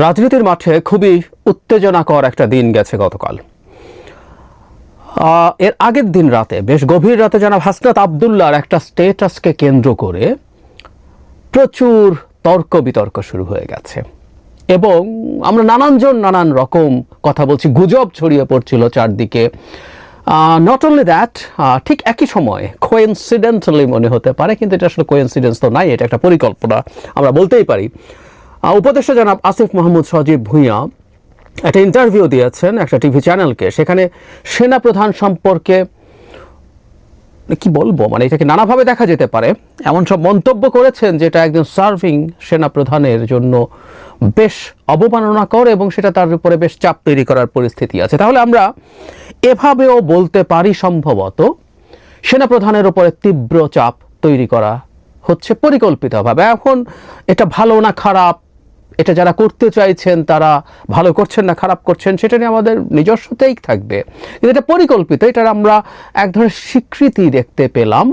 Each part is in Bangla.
রাজনীতির মাঠে খুবই উত্তেজনাকর একটা দিন গেছে গতকাল। এর আগের দিন রাতে, বেশ গভীর রাতে, জনাব হাসনাত আবদুল্লাহর একটা স্ট্যাটাসকে কেন্দ্র করে প্রচুর তর্ক বিতর্ক শুরু হয়ে গেছে এবং আমরা নানানজন নানান রকম কথা বলছি, গুজব ছড়িয়ে পড়ছিল চারদিকে। নট অনলি দ্যাট, ঠিক একই সময় কোইন্সিডেন্টালি মনে হতে পারে, কিন্তু এটা আসলে কোইন্সিডেন্স তো নাই, এটা একটা পরিকল্পনা আমরা বলতেই পারি। উপদেষ্টা জনাব আসিফ মাহমুদ সজীব ভুঁইয়া একটা ইন্টারভিউ দিয়েছেন একটা টিভি চ্যানেলকে। সেখানে সেনাপ্রধান সম্পর্কে কি বলবো, মানে এটাকে নানাভাবে দেখা যেতে পারে, এমন সব মন্তব্য করেছেন যেটা একজন সার্ভিং সেনাপ্রধানের জন্য বেশ অবমাননাকর এবং সেটা তার উপরে বেশ চাপ তৈরি করার পরিস্থিতি আছে। তাহলে আমরা এভাবেও বলতে পারি, সম্ভবত সেনাপ্রধানের উপরে তীব্র চাপ তৈরি করা হচ্ছে পরিকল্পিতভাবে। এখন এটা ভালো না খারাপ, এটা যারা করতে চাইছেন তারা ভালো করছেন না খারাপ করছেন, সেটা নিয়ে আমাদের নিজস্বতেই থাকবে, কিন্তু এটা পরিকল্পিত। এটার আমরা এক ধরনের স্বীকৃতি দেখতে পেলাম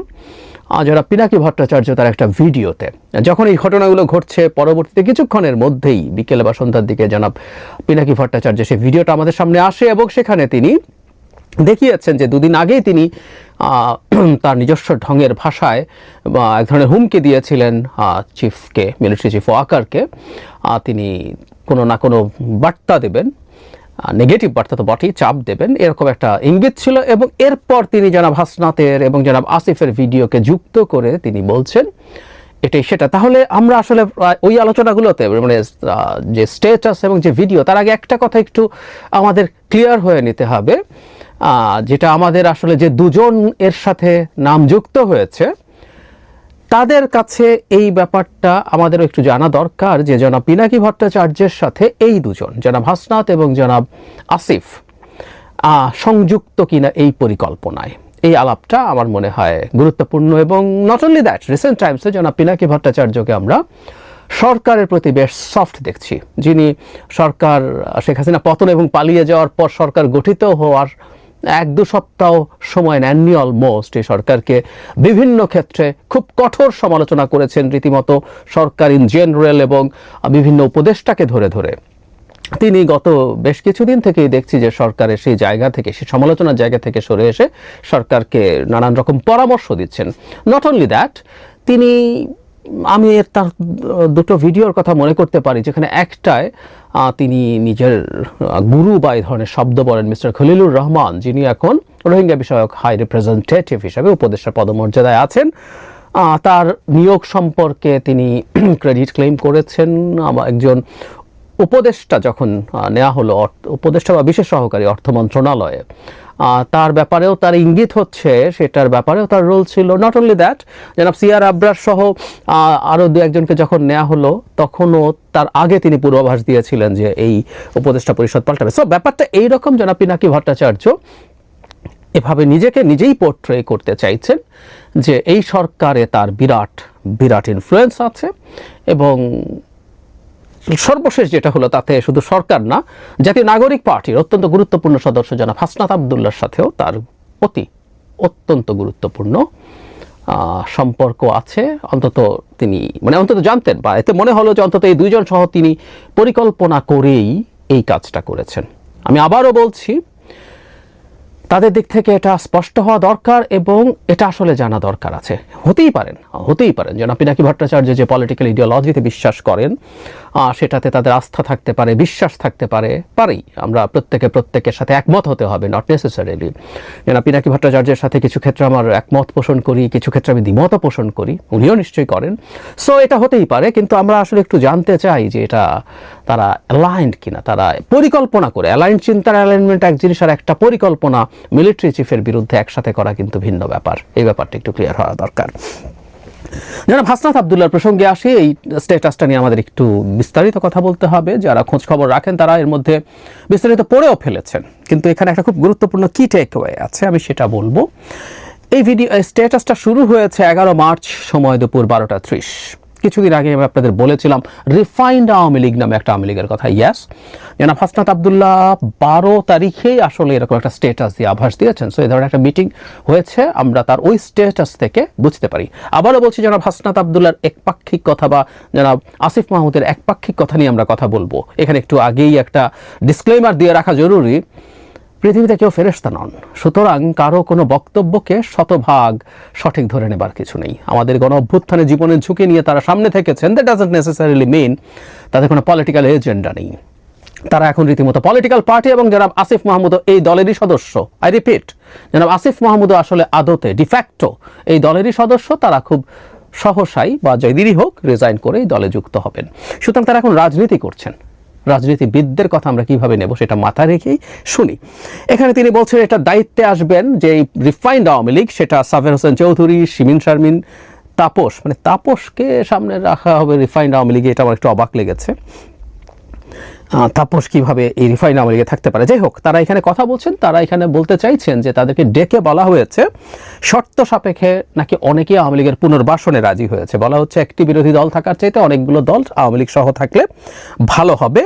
যারা পিনাকি ভট্টাচার্য তার একটা ভিডিওতে। যখন এই ঘটনাগুলো ঘটছে, পরবর্তীতে কিছুক্ষণের মধ্যেই বিকেলে বা সন্ধ্যার দিকে জনাব পিনাকি ভট্টাচার্য সেই ভিডিওটা আমাদের সামনে আসে এবং সেখানে তিনি দেখিয়েছেন যে দুদিন আগেই তিনি তার নিজস্ব ঢঙের ভাষায় এক ধরনের হুমকি দিয়েছিলেন চিফকে, মিলিটারি চিফ ওয়াকারকে। তিনি কোনো না কোনো বার্তা দেবেন, নেগেটিভ বার্তা তো বটেই, চাপ দেবেন, এরকম একটা ইঙ্গিত ছিল। এবং এরপর তিনি জনাব হাসনাতের এবং জনাব আসিফের ভিডিওকে যুক্ত করে তিনি বলছেন এটাই সেটা। তাহলে আমরা আসলে ওই আলোচনাগুলোতে, মানে যে স্ট্যাটাস এবং যে ভিডিও, তার আগে একটা কথা একটু আমাদের ক্লিয়ার হয়ে নিতে হবে, যেটা আমাদের আসলে যে দুজন এর সাথে নাম যুক্ত হয়েছে তাদের কাছে এই ব্যাপারটা আমাদেরও একটু জানা দরকার যে জনাব পিনাকি ভট্টাচার্যের সাথে এই দুজন, জনাব হাসনাত এবং জনাব আসিফ, সংযুক্ত কিনা এই পরিকল্পনায়। এই আলাপটা আমার মনে হয় গুরুত্বপূর্ণ। এবং নট অনলি দ্যাট, রিসেন্ট টাইমসে জনাব পিনাকি ভট্টাচার্যকে আমরা সরকারের প্রতি বেশ সফট দেখছি, যিনি সরকার শেখ হাসিনা পতন এবং পালিয়ে যাওয়ার পর সরকার গঠিত হওয়ার 1-2 সপ্তাহ সময় নেননি অলমোস্ট। এই সরকারকে বিভিন্ন ক্ষেত্রে খুব কঠোর সমালোচনা করেছেন রীতিমতো সরকার ইন জেনারেল এবং বিভিন্ন উপদেষ্টাকে ধরে ধরে। তিনি গত বেশ কিছুদিন থেকেই দেখছি যে সরকারের সেই জায়গা থেকে, সেই সমালোচনার জায়গা থেকে সরে এসে সরকারকে নানান রকম পরামর্শ দিচ্ছেন। নট অনলি দ্যাট, তিনি, আমি তার দুটো ভিডিওর কথা মনে করতে পারি যেখানে একটায় তিনি নিজের গুরু বা এই ধরনের শব্দ বলেন মিস্টার খলিলুর রহমান, যিনি এখন রোহিঙ্গা বিষয়ক হাই রিপ্রেজেন্টেটিভ হিসাবে উপদেষ্টা পদমর্যাদায় আছেন। তার নিয়োগ সম্পর্কে তিনি ক্রেডিট ক্লেম করেছেন। একজন উপদেষ্টা যখন নেওয়া হলো, উপদেষ্টা বা বিশেষ সহকারী অর্থ মন্ত্রণালয়ে, তার ব্যাপারেও তার ইঙ্গিত হচ্ছে, সেটার ব্যাপারেও তার রোল ছিল। নট অনলি দ্যাট, জনাব সিআর আবরার সহ আরও 2-1জনকে যখন নেওয়া হলো তখনও তার আগে তিনি পূর্বাভাস দিয়েছিলেন যে এই উপদেষ্টা পরিষদ পাল্টাবে। সো ব্যাপারটা এইরকম, জনাব পিনাকি ভট্টাচার্য এভাবে নিজেকে নিজেই পোর্ট্রে করতে চাইছেন যে এই সরকারে তার বিরাট বিরাট ইনফ্লুয়েন্স আছে। এবং সর্বশেষ যেটা হলো, তাতে শুধু সরকার না, জাতীয় নাগরিক পার্টির অত্যন্ত গুরুত্বপূর্ণ সদস্য জনাব হাসনাত আবদুল্লাহর সাথেও তার অত্যন্ত গুরুত্বপূর্ণ সম্পর্ক আছে। অন্তত তিনি, মানে অন্তত জানতেন, বা এতে মনে হলো যে অন্তত এই দুইজন সহ তিনি পরিকল্পনা করেই এই কাজটা করেছেন। আমি আবারও বলছি, তাদের দিক থেকে এটা স্পষ্ট হওয়া দরকার এবং এটা আসলে জানা দরকার আছে। হতেই পারেন জনাব পিনাকি ভট্টাচার্য যে পলিটিক্যাল ইডিওলজিতে বিশ্বাস করেন, সেটাতে তাদের আস্থা থাকতে পারে, বিশ্বাস থাকতে পারেই। আমরা প্রত্যেকের সাথে একমত হতে হবে, নট নেসেসারিলি। জনাব পিনাকি ভট্টাচার্যের সাথে কিছু ক্ষেত্রে আমার একমত পোষণ করি, কিছু ক্ষেত্রে আমি দ্বিমতও পোষণ করি, উনিও নিশ্চয়ই করেন। সো এটা হতেই পারে, কিন্তু আমরা আসলে একটু জানতে চাই যে এটা তারা অ্যালাইন্ড কিনা, তারা পরিকল্পনা করে। অ্যালাইন্ড চিন্তার অ্যালাইনমেন্ট এক জিনিস, আর একটা পরিকল্পনা মিলিটারি চিফের বিরুদ্ধে একসাথে করা কিন্তু ভিন্ন ব্যাপার। এই ব্যাপারটা একটু ক্লিয়ার হওয়া দরকার। জনাব হাসনাত আবদুল্লাহর প্রসঙ্গে আসি, এই স্ট্যাটাসটা নিয়ে আমাদের একটু বিস্তারিত কথা বলতে হবে। যারা খোঁজ খবর রাখেন তারা এর মধ্যে বিস্তারিত পড়েও ফেলেছেন, কিন্তু এখানে একটা খুব গুরুত্বপূর্ণ কি টেকওয়ে আছে, আমি সেটা বলবো। এই স্ট্যাটাসটা শুরু হয়েছে 11 মার্চ, সময় দুপুর 12টা 30। কিছুদিন আগে আমি আপনাদের বলেছিলাম রিফাইন্ড আওয়ামী লীগ নামে একটা আওয়ামী লীগের কথা। ইয়াস, জনাব হাসনাত আবদুল্লাহ 12 তারিখেই আসলে এরকম একটা স্টেটাস দিয়ে আভাস দিয়েছেন। সো এই ধরনের একটা মিটিং হয়েছে, আমরা তার ওই স্টেটাস থেকে বুঝতে পারি। আবারও বলছি, জনাব হাসনাত আবদুল্লাহর একপাক্ষিক কথা বা জনাব আসিফ মাহমুদের একপাক্ষিক কথা নিয়ে আমরা কথা বলবো। এখানে একটু আগেই একটা ডিসক্লেমার দিয়ে রাখা জরুরি, পৃথিবীতে কেউ ফেরেশতা নন, সুতরাং কারো কোনো বক্তব্যকে শতভাগ সঠিক ধরে নেবার কিছু নেই। আমাদের গণ অভ্যুত্থানে জীবনের ঝুঁকি নিয়ে তারা সামনে থেকেছেন, দ্যাট ডাজন্ট নেসেসারিলি মিন তাদের কোনো পলিটিক্যাল এজেন্ডা নেই। তারা এখন রীতিমতো পলিটিক্যাল পার্টি, এবং জনাব আসিফ মাহমুদও এই দলেরই সদস্য। আই রিপিট, জনাব আসিফ মাহমুদও আসলে আদতে ডিফ্যাক্টো এই দলেরই সদস্য। তারা খুব সহসাই বা যেদিনই হোক রিজাইন করে এই দলে যুক্ত হবেন। সুতরাং তারা এখন রাজনীতি করছেন। রাজনীতিবিদদের কথা আমরা কিভাবে নেব সেটা মাথায় রেখেই শুনি। এখানে তিনি বলছেন এটা দায়িত্বে আসবেন যে রিফাইন্ড আওয়ামী লীগ, সেটা সাফের হোসেন চৌধুরী, শিমিন শারমিন, তাপস, মানে তাপসকে সামনে রাখা হবে রিফাইন্ড আওয়ামী লীগে, এটা আমার একটু অবাক লেগেছে। তাপস কিভাবে এই রিফাইন্ড আওয়ামী লীগে থাকতে পারে। যাই হোক, তারা এখানে কথা বলছেন, তারা এখানে বলতে চাইছেন যে তাদেরকে ডেকে বলা হয়েছে শর্ত সাপেক্ষে নাকি অনেকেই আওয়ামী লীগের পুনর্বাসনে রাজি হয়েছে। বলা হচ্ছে একটি বিরোধী দল থাকার চাইতে অনেকগুলো দল আওয়ামী লীগ সহ থাকলে ভালো হবে।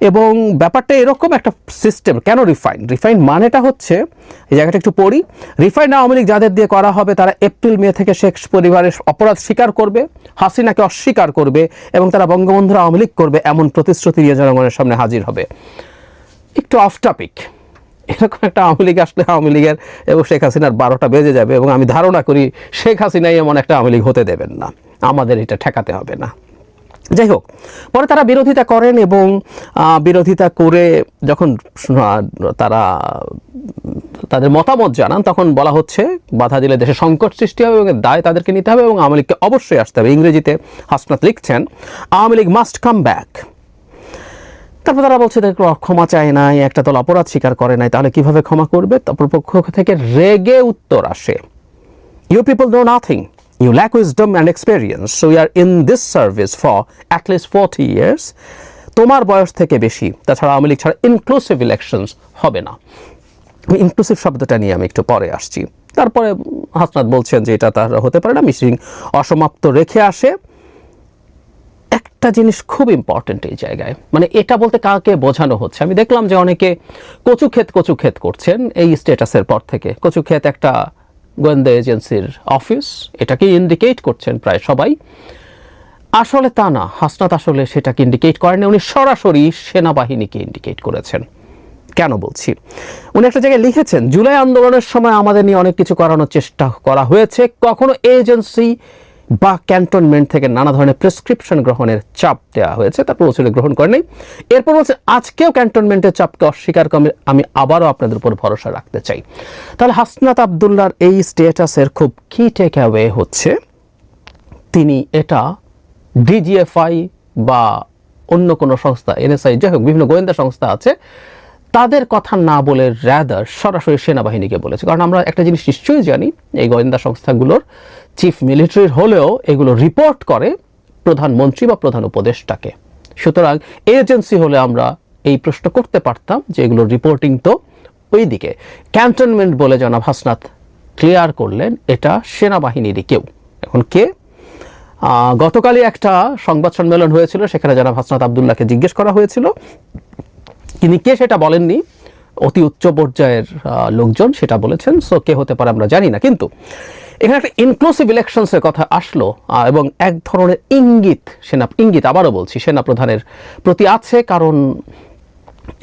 এবং ব্যাপারটা এরকম একটা সিস্টেম। কেন রিফাইন্ড মানেটা হচ্ছে, এই জায়গাটা একটু পড়ি, রিফাইন্ড আওয়ামী লীগ যাদের দিয়ে করা হবে তারা এপ্রিল মে থেকে শেখ পরিবারের অপরাধ স্বীকার করবে, হাসিনাকে অস্বীকার করবে, এবং তারা বঙ্গবন্ধুর আওয়ামী লীগ করবে এমন প্রতিশ্রুতি নিয়ে জনগণের সামনে হাজির হবে। একটু অফ টপিক, এরকম একটা আওয়ামী লীগ আসলে আওয়ামী লীগের এবং শেখ হাসিনার 12টা বেজে যাবে, এবং আমি ধারণা করি শেখ হাসিনাই এমন একটা আওয়ামী লীগ হতে দেবেন না, আমাদের এটা ঠেকাতে হবে না। যাই হোক, পরে তারা বিরোধিতা করেন, এবং বিরোধিতা করে যখন তারা তাদের মতামত জানান তখন বলা হচ্ছে বাধা দিলে দেশে সংকট সৃষ্টি হবে এবং দায় তাদেরকে নিতে হবে এবং আওয়ামী লীগকে অবশ্যই আসতে হবে। ইংরেজিতে হাসনাত লিখছেন Awami League must come back. তারপর তারা বলছে ক্ষমা চায় নাই, একটা দল অপরাধ স্বীকার করে নাই, তাহলে কিভাবে ক্ষমা করবে? তারপর পক্ষ থেকে রেগে উত্তর আসে, you people know nothing, you lack wisdom and experience, so we are in this service for at least 40 years. তোমার বয়স থেকে বেশি, তাছাড়া আওয়ামী লীগ ছাড়া ইনক্লুসিভ ইলেকশনস হবে না। ইনক্লুসিভ শব্দটা নিয়ে আমি একটু পরে আসছি। তারপরে হাসনাত বলছেন যে এটা তার হতে পারে না, মিটিং অসমাপ্ত রেখে আসে। একটা জিনিস খুব ইম্পর্টেন্ট এই জায়গায়, মানে এটা বলতে কাকে বোঝানো হচ্ছে? আমি দেখলাম যে অনেকে কচু ক্ষেত করছেন এই স্ট্যাটাসের পর থেকে। কচু ক্ষেত একটা গোয়েন্দা এজেন্সির অফিস, এটাকে ইন্ডিকেট করছেন প্রায় সবাই। আসলে তা না, হাসনাত আসলে সেটাকে ইন্ডিকেট করেন, উনি সরাসরি সেনাবাহিনীকে ইন্ডিকেট করেছেন। কেন বলছি? উনি একটা জায়গায় লিখেছেন, জুলাই আন্দোলনের সময় আমাদের নিয়ে অনেক কিছু করানোর চেষ্টা করা হয়েছে, কখনো এজেন্সি বা ক্যান্টনমেন্ট থেকে নানা ধরনের প্রেসক্রিপশন গ্রহণের চাপ দেওয়া হয়েছে, তারপর ওসিলে গ্রহণ করেনি। এরপর বলছে আজকেও ক্যান্টনমেন্টের চাপকে অস্বীকার করে আমি আবারও আপনাদের উপর ভরসা রাখতে চাই। তাহলে হাসনাত আবদুল্লাহর এই স্ট্যাটাসের খুব কি টেক অ্যাওয়ে হচ্ছে, তিনি এটা ডিজিএফআই বা অন্য কোনো সংস্থা, এনএসআই, যাই হোক বিভিন্ন গোয়েন্দা সংস্থা আছে, তাদের কথা না বলে রাদার সরাসরি সেনাবাহিনীকে বলেছে। কারণ আমরা একটা জিনিস নিশ্চয়ই জানি, এই গোয়েন্দা সংস্থাগুলোর চিফ মিলিটারির হলেও এগুলো রিপোর্ট করে প্রধানমন্ত্রী বা প্রধান উপদেষ্টাকে। সুতরাং এজেন্সি হলে আমরা এই প্রশ্ন করতে পারতাম যে এগুলোর রিপোর্টিং তো ওই দিকে। ক্যান্টনমেন্ট বলে জনাব হাসনাত ক্লিয়ার করলেন এটা সেনাবাহিনীরই কেউ। এখন কে? গতকালই একটা সংবাদ সম্মেলন হয়েছিল, সেখানে জনাব হাসনাত আবদুল্লাহকে জিজ্ঞেস করা হয়েছিল, তিনি কে সেটা বলেননি, অতি উচ্চ পর্যায়ের লোকজন সেটা বলেছেন। সো কে হতে পারে আমরা জানি না, কিন্তু এখানে একটা ইনক্লুসিভ ইলেকশনসের কথা আসলো এবং এক ধরনের ইঙ্গিত আবারও বলছি সেনাপ্রধানের প্রতি আছে। কারণ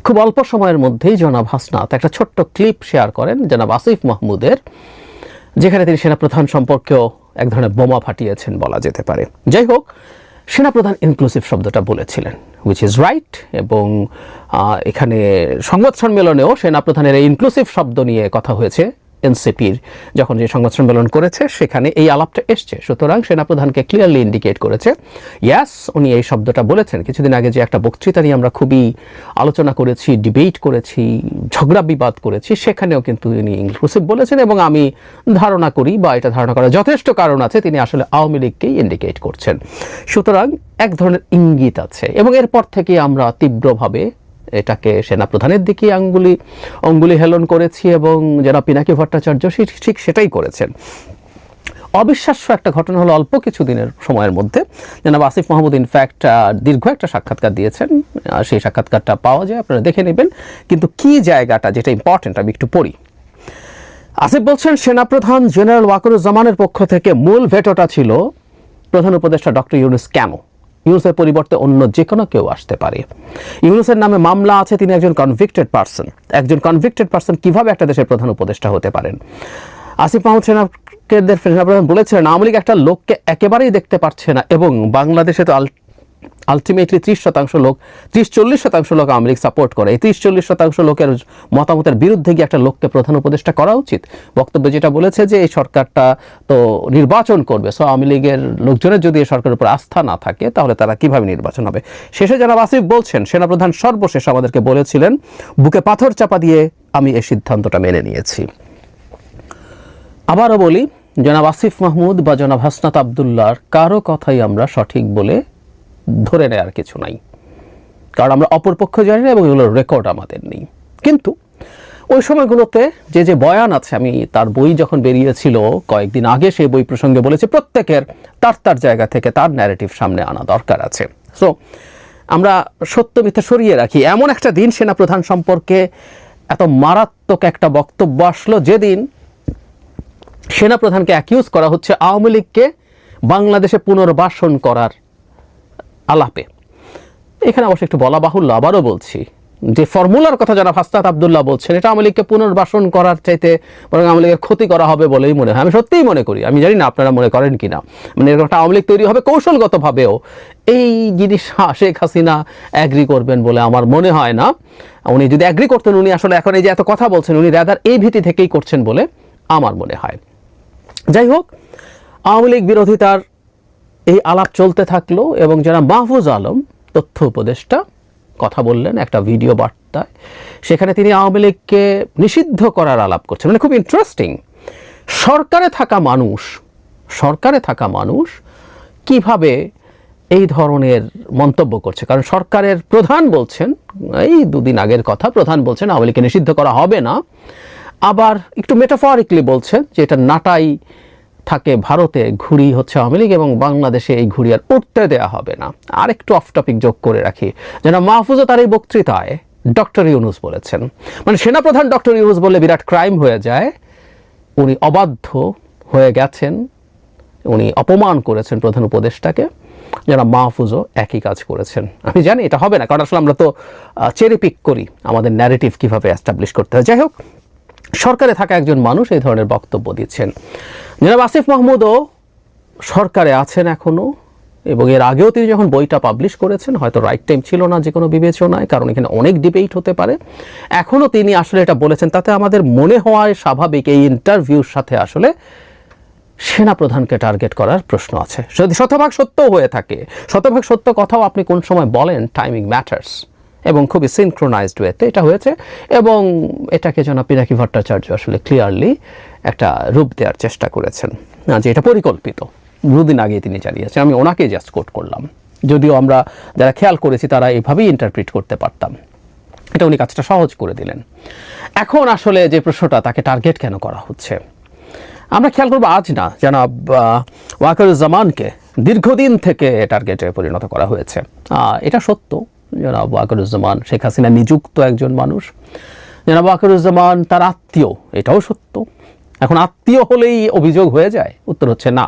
খুব অল্প সময়ের মধ্যেই জনাব হাসনাত একটা ছোট্ট ক্লিপ শেয়ার করেন জনাব আসিফ মাহমুদের, যেখানে তিনি সেনাপ্রধান সম্পর্কেও এক ধরনের বোমা ফাটিয়েছেন বলা যেতে পারে। যাই হোক, সেনাপ্রধান ইনক্লুসিভ শব্দটা বলেছিলেন, হুইচ ইজ রাইট। এবং এখানে সংবাদ সম্মেলনেও সেনাপ্রধানের এই ইনক্লুসিভ শব্দ নিয়ে কথা হয়েছে। এনসিপির যখন যে সংবাদ সম্মেলন করেছে সেখানে এই আলাপটা এসছে। সুতরাং সেনাপ্রধানকে ক্লিয়ারলি ইন্ডিকেট করেছে, ইয়াস উনি এই শব্দটা বলেছেন। কিছুদিন আগে যে একটা বক্তৃতা নিয়ে আমরা খুবই আলোচনা করেছি, ডিবেট করেছি, ঝগড়া বিবাদ করেছি, সেখানেও কিন্তু তিনি ইনক্লুসিভ বলেছেন। এবং আমি ধারণা করি, বা এটা ধারণা করার যথেষ্ট কারণ আছে, তিনি আসলে আওয়ামী লীগকেই ইন্ডিকেট করছেন। সুতরাং এক ধরনের ইঙ্গিত আছে, এবং এরপর থেকে আমরা তীব্রভাবে এটাকে সেনাপ্রধানের দিকে অঙ্গুলি হেলন করেছি, এবং যারা পিনাকি ভট্টাচার্য ঠিক সেটাই করেছেন। অবিশ্বাস্য একটা ঘটনা হলো অল্প কিছু দিনের সময়ের মধ্যে জনাব আসিফ মাহমুদ ইনফ্যাক্ট দীর্ঘ একটা সাক্ষাৎকার দিয়েছেন, সেই সাক্ষাৎকারটা পাওয়া যায়, আপনারা দেখে নেবেন। কিন্তু কি জায়গাটা যেটা ইম্পর্টেন্ট আমি একটু পড়ি। আসিফ বলছেন, সেনাপ্রধান জেনারেল ওয়াকারুজ্জামানের পক্ষ থেকে মূল ভেটোটা ছিল প্রধান উপদেষ্টা ডক্টর ইউনূস কেন, ইউনূসের পরিবর্তে অন্য যে কোনো কেউ আসতে পারে। ইউনূসের নামে মামলা আছে, তিনি একজন কনভিক্টেড পারসন। একজন কনভিক্টেড পারসন কিভাবে একটা দেশের প্রধান উপদেষ্টা হতে পারেন? আসিফ মাহমুদ সেনাপ্রধান বলেছিলেন, আওয়ামী লীগ একটা লোককে একেবারেই দেখতে পারছে না, এবং বাংলাদেশে তো আলটিমেটলি 30-40% লোক আওয়ামী লীগ সাপোর্ট করে। এই 30-40% লোকের মতামতের বিরুদ্ধে গিয়ে একটা লোককে প্রধান উপদেষ্টা করা উচিত। বক্তব্যে যেটা বলেছে যে এই সরকারটা তো নির্বাচন করবে, সো আওয়ামী লীগের লোকজনের যদি এই সরকারের উপর আস্থা না থাকে তাহলে তারা কিভাবে নির্বাচন হবে। শেষে জনাব আসিফ বলছেন, সেনাপ্রধান সর্বশেষ আমাদেরকে বলেছিলেন, বুকে পাথর চাপা দিয়ে আমি এই সিদ্ধান্তটা মেনে নিয়েছি। আবারও বলি, জনাব আসিফ মাহমুদ বা জনাব হাসনাত আবদুল্লাহর কারো কথাই আমরা সঠিক বলে ধরে নেওয়ার কিছু নাই, কারণ আমরা অপরপক্ষ জানি না এবং এগুলোর রেকর্ড আমাদের নেই। কিন্তু ওই সময়গুলোতে যে বয়ান আছে, আমি তার বই যখন বেরিয়েছিল কয়েকদিন আগে সেই বই প্রসঙ্গে বলেছি, প্রত্যেকের তার জায়গা থেকে তার ন্যারেটিভ সামনে আনা দরকার আছে। সো আমরা সত্য মিথ্যা সরিয়ে রাখি। এমন একটা দিন সেনাপ্রধান সম্পর্কে এত মারাত্মক একটা বক্তব্য আসলো, যেদিন সেনাপ্রধানকে অ্যাকিউজ করা হচ্ছে আওয়ামী লীগকে বাংলাদেশে পুনর্বাসন করার আলাপে। এখানে অবশ্য একটু বলা বাহুল্য, আবারও বলছি, যে ফর্মুলার কথা যারা হাসনাত আবদুল্লাহ বলছেন, এটা আওয়ামী লীগকে পুনর্বাসন করার চাইতে বরং আওয়ামী লীগের ক্ষতি করা হবে বলেই মনে হয়। আমি সত্যিই মনে করি, আমি জানি না আপনারা মনে করেন কিনা, মানে এরকম একটা আওয়ামী লীগ তৈরি হবে কৌশলগতভাবেও। এই জিনিস শেখ হাসিনা অ্যাগ্রি করবেন বলে আমার মনে হয় না। উনি যদি অ্যাগ্রি করতেন, উনি আসলে এখন এই যে এত কথা বলছেন, উনি রাদার এই ভীতি থেকেই করছেন বলে আমার মনে হয়। যাই হোক, আওয়ামী লীগ বিরোধিতার এই আলাপ চলতে থাকলো, এবং যারা মাহফুজ আলম তথ্য উপদেষ্টা কথা বললেন একটা ভিডিও বার্তায়, সেখানে তিনি আওয়ামী লীগকে নিষিদ্ধ করার আলাপ করছেন। মানে খুব ইন্টারেস্টিং, সরকারে থাকা মানুষ কিভাবে এই ধরনের মন্তব্য করছে। কারণ সরকারের প্রধান বলছেন, এই দুদিন আগের কথা, প্রধান বলছেন আওয়ামী লীগকে নিষিদ্ধ করা হবে না, আবার একটু মেটাফরিক্যালি বলছেন যে এটা নাটাই থাকে ভারতে, ঘুড়ি হচ্ছে আওয়ামী লীগ, এবং বাংলাদেশে এই ঘুড়ি আর উঠতে দেওয়া হবে না। আর একটু অফ টপিক যোগ করে রাখি, যেন মাহফুজও তার এই বক্তৃতায় ডক্টর ইউনূস বলেছেন, মানে সেনাপ্রধান ডক্টর ইউনূস বললে বিরাট ক্রাইম হয়ে যায়। উনি অবাধ্য হয়ে গেছেন, উনি অপমান করেছেন প্রধান উপদেষ্টাকে, যারা মাহফুজও একই কাজ করেছেন। আমি জানি এটা হবে না, কারণ আসলে আমরা তো চেরি পিক করি আমাদের ন্যারেটিভ কীভাবে অ্যাস্টাবলিশ করতে হয়। যাই হোক, সরকারে থাকা একজন মানুষ এই ধরনের বক্তব্য দিচ্ছেন। জনাব আসিফ মাহমুদও সরকারে আছেন এখনও, এবং এর আগেও তিনি যখন বইটা পাবলিশ করেছেন, হয়তো রাইট টাইম ছিল না যে কোনো বিবেচনায়, কারণ এখানে অনেক ডিবেট হতে পারে। এখনও তিনি আসলে এটা বলেছেন, তাতে আমাদের মনে হওয়ায় স্বাভাবিক এই ইন্টারভিউর সাথে আসলে সেনাপ্রধানকে টার্গেট করার প্রশ্ন আছে। যদি শতভাগ সত্য হয়ে থাকে, শতভাগ সত্য কথাও আপনি কোন সময় বলেন, টাইমিং ম্যাটার্স, এবং খুবই সিনক্রোনাইজড ওয়েতে এটা হয়েছে, এবং এটাকে জনাব পিনাকি ভট্টাচার্য আসলে ক্লিয়ারলি একটা রূপ দেওয়ার চেষ্টা করেছেন যে এটা পরিকল্পিত। দুদিন আগে তিনি জানিয়েছেন, আমি ওনাকে জাস্ট কোট করলাম, যদিও আমরা যারা খেয়াল করেছি তারা এভাবেই ইন্টারপ্রিট করতে পারতাম। এটা উনি কাজটা সহজ করে দিলেন। এখন আসলে যে প্রশ্নটা, তাকে টার্গেট কেন করা হচ্ছে, আমরা খেয়াল করবো আজ না, জনাব ওয়াকারুজ্জামানকে দীর্ঘদিন থেকে টার্গেটে পরিণত করা হয়েছে। এটা সত্য, জনাব ওয়াকারুজ্জামান শেখ হাসিনা নিযুক্ত একজন মানুষ। জনাব ওয়াকারুজ্জামান তার আত্মীয়, এটাও সত্য। এখন আত্মীয় হলেই অভিযোগ হয়ে যায়? উত্তর হচ্ছে না।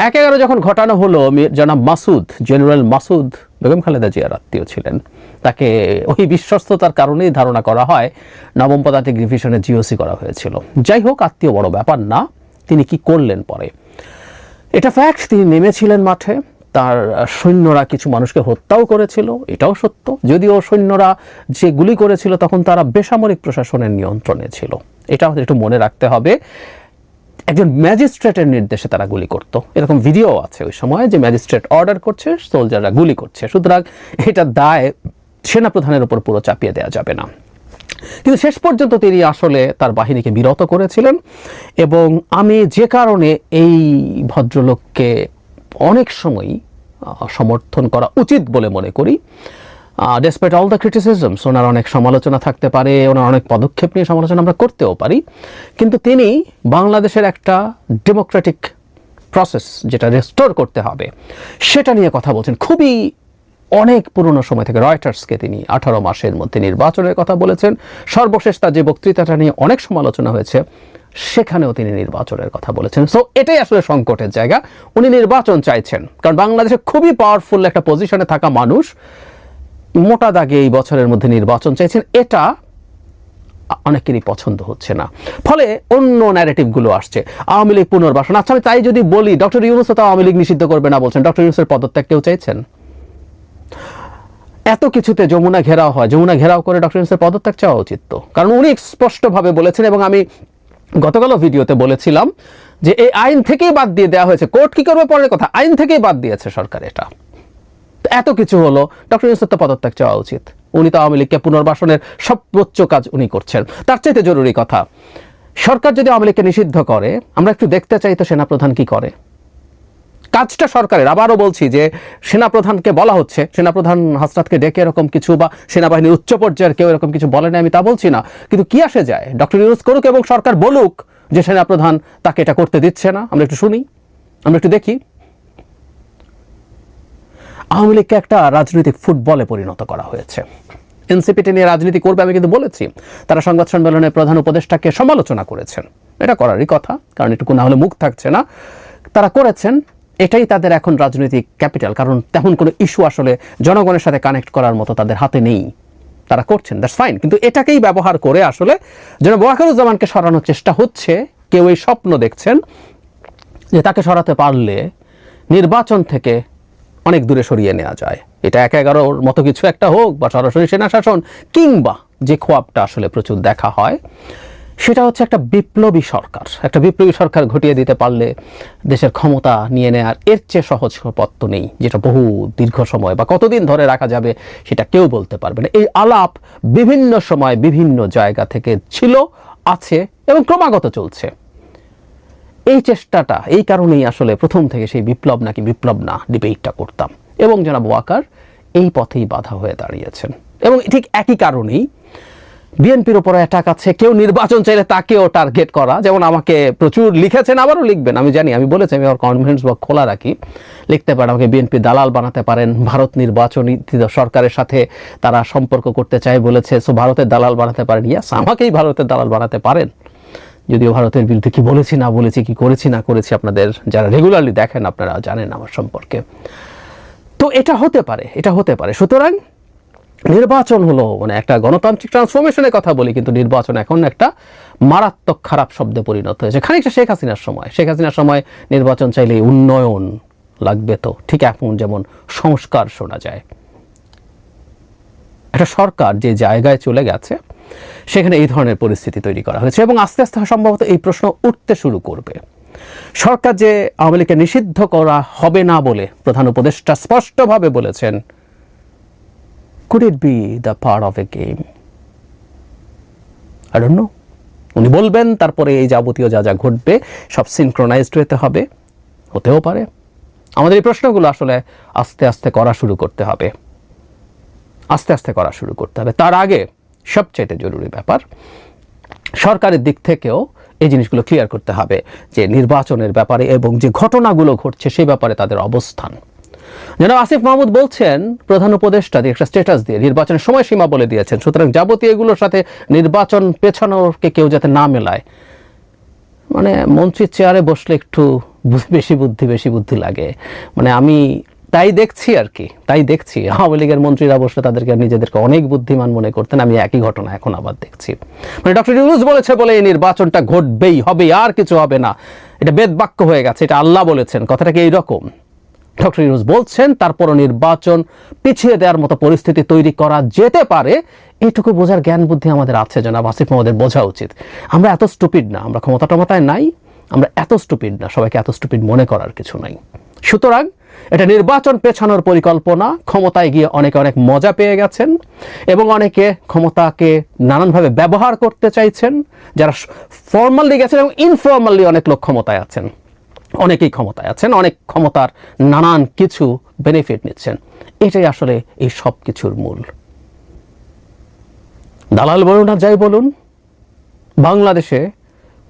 1/11 যখন ঘটানো হলো, জনাব মাসুদ, জেনারেল মাসুদ বেগম খালেদা জিয়ার আত্মীয় ছিলেন। তাকে ওই বিশ্বস্ততার কারণেই ধারণা করা হয় নবম পদাতিক ডিভিশনে জিওসি করা হয়েছিল। যাই হোক, আত্মীয় বড় ব্যাপার না, তিনি কি করলেন পরে এটা ফ্যাক্ট। তিনি নেমেছিলেন মাঠে, তার সৈন্যরা কিছু মানুষকে হত্যাও করেছিল, এটাও সত্য। যদিও সৈন্যরা যে গুলি করেছিল তখন তারা বেসামরিক প্রশাসনের নিয়ন্ত্রণে ছিল, এটা একটু মনে রাখতে হবে। একজন ম্যাজিস্ট্রেটের নির্দেশে তারা গুলি করত, এরকম ভিডিও আছে ওই সময়, যে ম্যাজিস্ট্রেট অর্ডার করছে, সোলজাররা গুলি করছে। সুতরাং এটা দায় সেনাপ্রধানের উপর পুরো চাপিয়ে দেওয়া যাবে না। কিন্তু শেষ পর্যন্ত তিনি আসলে তার বাহিনীকে বিরত করেছিলেন, এবং আমি যে কারণে এই ভদ্রলোককে অনেক সময় সমর্থন করা উচিত বলে মনে করি, ডেসপাইট অল দ্য ক্রিটিসিজমস, ওনার অনেক সমালোচনা থাকতে পারে, ওনার অনেক পদক্ষেপ নিয়ে সমালোচনা আমরা করতেও পারি, কিন্তু তিনি বাংলাদেশের একটা ডেমোক্রেটিক প্রসেস যেটা রেস্টোর করতে হবে সেটা নিয়ে কথা বলছেন। খুবই অনেক পুরনো সময় থেকে রয়টার্সকে তিনি 18 মাসের মধ্যে নির্বাচনের কথা বলেছেন। সর্বশেষ তার যে বক্তৃতাটা নিয়ে অনেক সমালোচনা হয়েছে সেখানেও তিনি নির্বাচনের কথা বলেছেন। সো এটাই আসলে সংকটের জায়গা। উনি নির্বাচন চাইছেন, কারণ বাংলাদেশে খুবই পাওয়ারফুল একটা পজিশনে থাকা মানুষ মোটা দাগে এই বছরের মধ্যে নির্বাচন চাইছেন। এটা অনেকেরই পছন্দ হচ্ছে না, ফলে অন্য ন্যারেটিভগুলো আসছে। আওয়ামী লীগ পুনর্বাসন, আচ্ছা আমি তাই যদি বলি ডক্টর ইউনূস তো আওয়ামী লীগ নিষিদ্ধ করবে না বলছেন, ডক্টর ইউনূসের পদত্যাগ কেউ চাইছেন? এত কিছুতে যমুনা ঘেরাও হয়, যমুনা ঘেরাও করে ডক্টর ইউনূসের পদত্যাগ চাওয়া উচিত তো, কারণ উনি স্পষ্টভাবে বলেছেন এবং আমি গতকালও ভিডিওতে বলেছিলাম যে এই আইন থেকেই বাদ দিয়ে দেওয়া হয়েছে। কোর্ট কি করবে পরের কথা, আইন থেকেই বাদ দিয়েছে সরকার। এটা এত কিছু হলো, ডক্টর ইউনূসের তো পদত্যাগ চাওয়া উচিত। উনি তো আওয়ামী লীগকে পুনর্বাসনের সর্বোচ্চ কাজ উনি করছেন। তার চাইতে জরুরি কথা, সরকার যদি আওয়ামী লীগকে নিষিদ্ধ করে, আমরা একটু দেখতে চাই তো সেনাপ্রধান কি করে। কাজটা সরকারের, আবারও বলছি যে সেনাপ্রধানকে বলা হচ্ছে, সেনাপ্রধান হাসনাতকে ডেকে এরকম কিছু বা সেনাবাহিনীর উচ্চ পর্যায়ের কেউ এরকম কিছু বলে না, আমি তা বলছি না, কিন্তু কি আসে যায়, ডক্টর ইউনূস করুক এবং সরকার বলুক যে সেনাপ্রধান তাকে এটা করতে দিচ্ছে না। আমরা একটু শুনি, আমরা একটু দেখি। আওয়ামী লীগকে একটা রাজনৈতিক ফুটবলে পরিণত করা হয়েছে। এনসিপিটি নিয়ে রাজনীতি করবে আমি কিন্তু বলেছি, তারা সংবাদ সম্মেলনে প্রধান উপদেষ্টাকে সমালোচনা করেছেন। এটা করারই কথা, কারণ এটুকু না হলে মুখ থাকছে না। তারা করেছেন, এটাই তাদের এখন রাজনৈতিক ক্যাপিটাল, কারণ তেমন কোনো ইস্যু আসলে জনগণের সাথে কানেক্ট করার মতো তাদের হাতে নেই। তারা করছেন, দ্যাটস ফাইন, কিন্তু এটাকেই ব্যবহার করে আসলে যেন ওয়াকারুজ্জামানকে সরানোর চেষ্টা হচ্ছে। কেউ এই স্বপ্ন দেখছেন যে তাকে সরাতে পারলে নির্বাচন থেকে অনেক দূরে সরিয়ে নেওয়া যায়। এটা 1/11 মতো কিছু একটা হোক বা সরাসরি সেনা শাসন, কিংবা যে খোয়াবটা আসলে প্রচুর দেখা হয় সেটা হচ্ছে একটা বিপ্লবী সরকার। একটা বিপ্লবী সরকার ঘটিয়ে দিতে পারলে দেশের ক্ষমতা নিয়ে নেওয়ার এর চেয়ে সহজ পথ তো নেই, যেটা বহু দীর্ঘ সময় বা কতদিন ধরে রাখা যাবে সেটা কেউ বলতে পারবে না। এই আলাপ বিভিন্ন সময় বিভিন্ন জায়গা থেকে ছিল, আছে এবং ক্রমাগত চলছে। এই চেষ্টাটা, এই কারণেই আসলে প্রথম থেকে সেই বিপ্লব নাকি বিপ্লব না ডিবেটটা করতাম, এবং জনাব ওয়াকার এই পথেই বাধা হয়ে দাঁড়িয়েছেন। এবং ঠিক একই কারণেই বিএনপির উপর অ্যাটাক আছে। কেউ নির্বাচন চাইলে তাকেও টার্গেট করা, যেমন আমাকে প্রচুর লিখেছেন, আবারও লিখবেন, আমি জানি, আমি বলেছি আমি আমার কনফিডেন্স বক্স খোলা রাখি, লিখতে পারেন, আমাকে বিএনপি দালাল বানাতে পারেন, ভারত নির্বাচনী সরকারের সাথে তারা সম্পর্ক করতে চায় বলেছে, সো ভারতের দালাল বানাতে পারেন। ইয়াস, আমাকেই ভারতের দালাল বানাতে পারেন, যদিও ভারতের বিরুদ্ধে কি বলেছি না বলেছি, কি করেছি না করেছি আপনাদের যারা রেগুলারলি দেখেন আপনারা জানেন আমার সম্পর্কে। তো এটা হতে পারে, এটা হতে পারে। সুতরাং নির্বাচন হলো মানে একটা গণতান্ত্রিক ট্রান্সফরমেশনের কথা বলি, কিন্তু নির্বাচন এখন একটা মারাত্মক খারাপ শব্দে পরিণত হয়েছে। খানিকটা শেখ হাসিনার সময়, শেখ হাসিনার সময় নির্বাচন চাইলে উন্নয়ন লাগবে, তো ঠিক এখন যেমন সংস্কার শোনা যায়। একটা সরকার যে জায়গায় চলে গেছে সেখানে এই ধরনের পরিস্থিতি তৈরি করা হয়েছে, এবং আস্তে আস্তে সম্ভবত এই প্রশ্ন উঠতে শুরু করবে। সরকার যে আওয়ামী লীগকে নিষিদ্ধ করা হবে না বলে প্রধান উপদেষ্টা স্পষ্টভাবে বলেছেন, could it be the part of a game? I don't know. উনি বলবেন, তারপরে এই যাবতীয় যা যা ঘটবে সব সিনক্রোনাইজড হতে হবে, হতেও পারে। আমাদের এই প্রশ্নগুলো আসলে আস্তে আস্তে করা শুরু করতে হবে, আস্তে আস্তে করা শুরু করতে হবে। তার আগে সবচেয়ে জরুরি ব্যাপার, সরকারের দিক থেকেও এই জিনিসগুলো ক্লিয়ার করতে হবে যে নির্বাচনের ব্যাপারে এবং যে ঘটনাগুলো ঘটছে সেই ব্যাপারে তাদের অবস্থান। জনাব আসিফ মাহমুদ বলছেন, প্রধান উপদেষ্টা দিয়ে একটা স্ট্যাটাস দিয়ে নির্বাচনের সময়সীমা বলে দিয়েছেন, সুতরাং যাবতীয় এগুলোর সাথে নির্বাচন পেছানোকে কেউ যাতে না মেলায়। মানে মন্ত্রীর চেয়ারে বসলে একটু বেশি বুদ্ধি লাগে, মানে আমি তাই দেখছি আর কি, তাই দেখছি। আওয়ামী লীগের মন্ত্রীরা বসলে তাদেরকে নিজেদেরকে অনেক বুদ্ধিমান মনে করতেন, আমি একই ঘটনা এখন আবার দেখছি। মানে ডক্টর ইউনূস বলেছে বলে এই নির্বাচনটা ঘটবেই, হবে, আর কিছু হবে না, এটা বেদবাক্য হয়ে গেছে, এটা আল্লাহ বলেছেন, কথাটা কি এইরকম? ডক্টর ইউনূস বলছেন তারপরও নির্বাচন পিছিয়ে দেওয়ার মতো পরিস্থিতি তৈরি করা যেতে পারে, এইটুকু বোঝার জ্ঞান বুদ্ধি আমাদের আছে। জনাব আসিফ মাহমুদের বোঝা উচিত। আমরা এত স্টুপিড না, আমরা ক্ষমতায় নাই, আমরা এত স্টুপিড না, সবাইকে এত স্টুপিড মনে করার কিছু নাই। সুতরাং এটা নির্বাচন পেছানোর পরিকল্পনা। ক্ষমতায় গিয়ে অনেকে অনেক মজা পেয়ে গেছেন এবং অনেকে ক্ষমতাকে নানানভাবে ব্যবহার করতে চাইছেন। যারা ফর্মালি গেছেন এবং ইনফর্মালি অনেক লোক ক্ষমতায় আছেন, অনেকেই ক্ষমতায় আছেন, অনেক ক্ষমতার নানান কিছু বেনিফিট নিচ্ছেন। এটাই আসলে এই সব কিছুর মূল। দালাল বলুন আর যাই বলুন, বাংলাদেশে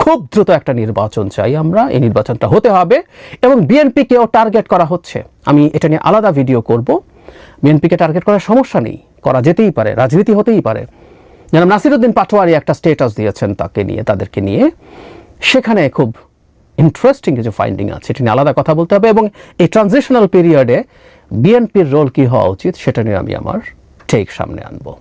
খুব দ্রুত একটা নির্বাচন চাই আমরা, এই নির্বাচনটা হতে হবে এবং বিএনপিকেও টার্গেট করা হচ্ছে। আমি এটা নিয়ে আলাদা ভিডিও করব। বিএনপিকে টার্গেট করার সমস্যা নেই, করা যেতেই পারে, রাজনীতি হতেই পারে। যেমন নাসিরউদ্দিন পাটোয়ারি একটা স্ট্যাটাস দিয়েছেন তাদেরকে নিয়ে, সেখানে খুব ইন্টারেস্টিং কিছু ফাইন্ডিং আছে, এটা নিয়ে আলাদা কথা বলতে হবে। এবং এই ট্রানজিশনাল পিরিয়ডে বিএনপির রোল কী হওয়া উচিত সেটা নিয়ে আমি আমার টেক সামনে আনবো।